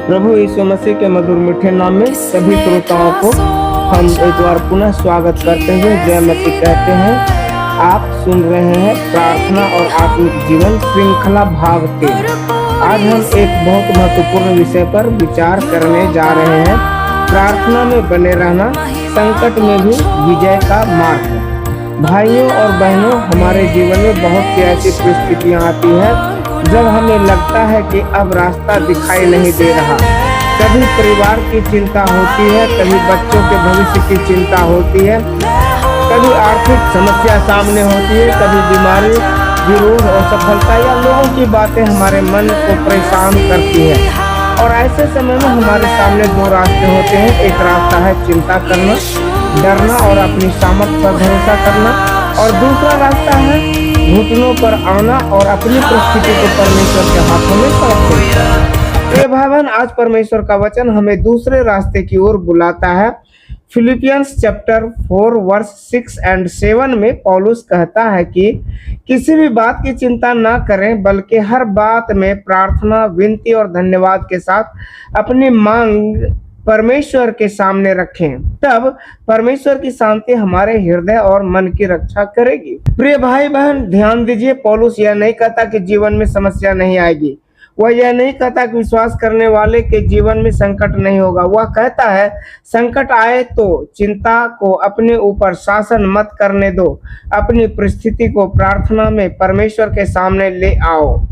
प्रभु यीशु मसीह के मधुर मीठे नाम में सभी श्रोताओं को हम एक बार पुनः स्वागत करते हुए जय मसीह कहते हैं। आप सुन रहे हैं प्रार्थना और आत्मिक जीवन श्रृंखला भाग 3। आज हम एक बहुत महत्वपूर्ण विषय पर विचार करने जा रहे हैं। प्रार्थना में बने रहना संकट में भी विजय का मार्ग है। भाइयों और बहनों, हमारे जीवन में बहुत सी ऐसी परिस्थितियां आती है जब हमें लगता है कि अब रास्ता दिखाई नहीं दे रहा। कभी परिवार की चिंता होती है, कभी बच्चों के भविष्य की चिंता होती है, कभी आर्थिक समस्या सामने होती है, कभी बीमारी, विरोध और सफलता या लोगों की बातें हमारे मन को परेशान करती है। और ऐसे समय में हमारे सामने दो रास्ते होते हैं। एक रास्ता है चिंता करना, डरना और अपनी सामर्थ्य पर भरोसा करना, और दूसरा रास्ता है घुटनों पर आना और अपनी परिस्थिति को परमेश्वर के हाथों में सौंप देना। ये भावन, आज परमेश्वर का वचन हमें दूसरे रास्ते की ओर बुलाता है। फिलिपियंस चैप्टर 4 वर्स 6 और 7 में पौलुस कहता है कि किसी भी बात की चिंता ना करें, बल्कि हर बात में प्रार्थना, विनती और धन्यवाद के साथ अपनी मांग परमेश्वर के सामने रखें। तब परमेश्वर की शांति हमारे हृदय और मन की रक्षा करेगी। प्रिय भाई बहन, ध्यान दीजिए, पौलुस यह नहीं कहता कि जीवन में समस्या नहीं आएगी। वह यह नहीं कहता कि विश्वास करने वाले के जीवन में संकट नहीं होगा। वह कहता है संकट आए तो चिंता को अपने ऊपर शासन मत करने दो। अपनी परिस्थिति को प्रार्थना में परमेश्वर के सामने ले आओ।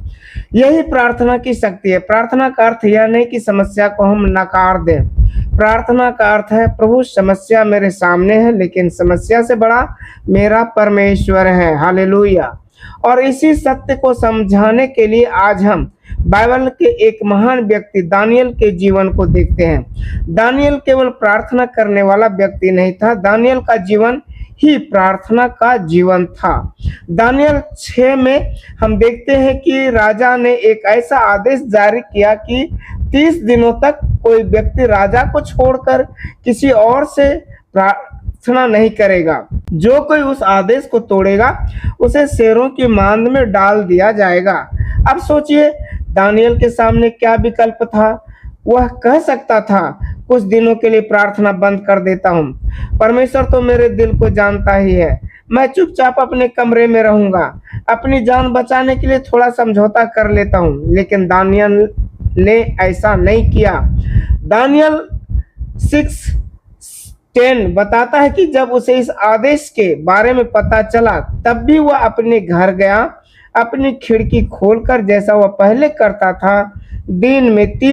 यही प्रार्थना की शक्ति है। प्रार्थना का अर्थ यह नहीं कि समस्या को हम नकार दें। प्रार्थना का अर्थ है प्रभु, समस्या मेरे सामने है, लेकिन समस्या से बड़ा मेरा परमेश्वर है। हालेलुया। और इसी सत्य को समझाने के लिए आज हम बाइबल के एक महान व्यक्ति दानियल के जीवन को देखते हैं। दानियल केवल प्रार्थना करने वाला व्यक्ति नहीं था, दानियल का जीवन ही प्रार्थना का जीवन था। दानियल 6 में हम देखते हैं कि राजा ने एक ऐसा आदेश जारी किया कि 30 दिनों तक कोई व्यक्ति राजा को छोड़कर किसी और से प्रार्थना नहीं करेगा। जो कोई उस आदेश को तोड़ेगा उसे शेरों की मांद में डाल दिया जाएगा। अब सोचिए, दानियल के सामने क्या विकल्प था। वह कह सकता था कुछ दिनों के लिए प्रार्थना बंद कर देता हूँ, परमेश्वर तो मेरे दिल को जानता ही है, मैं चुपचाप अपने कमरे में रहूंगा, अपनी जान बचाने के लिए थोड़ा समझौता कर लेता हूँ। लेकिन दानियल ने ऐसा नहीं किया। दानियल 6:10 बताता है कि जब उसे इस आदेश के बारे में पता चला, तब भी वह अपने घर गया, अपनी खिड़की खोलकर जैसा वह पहले करता था, दिन में 3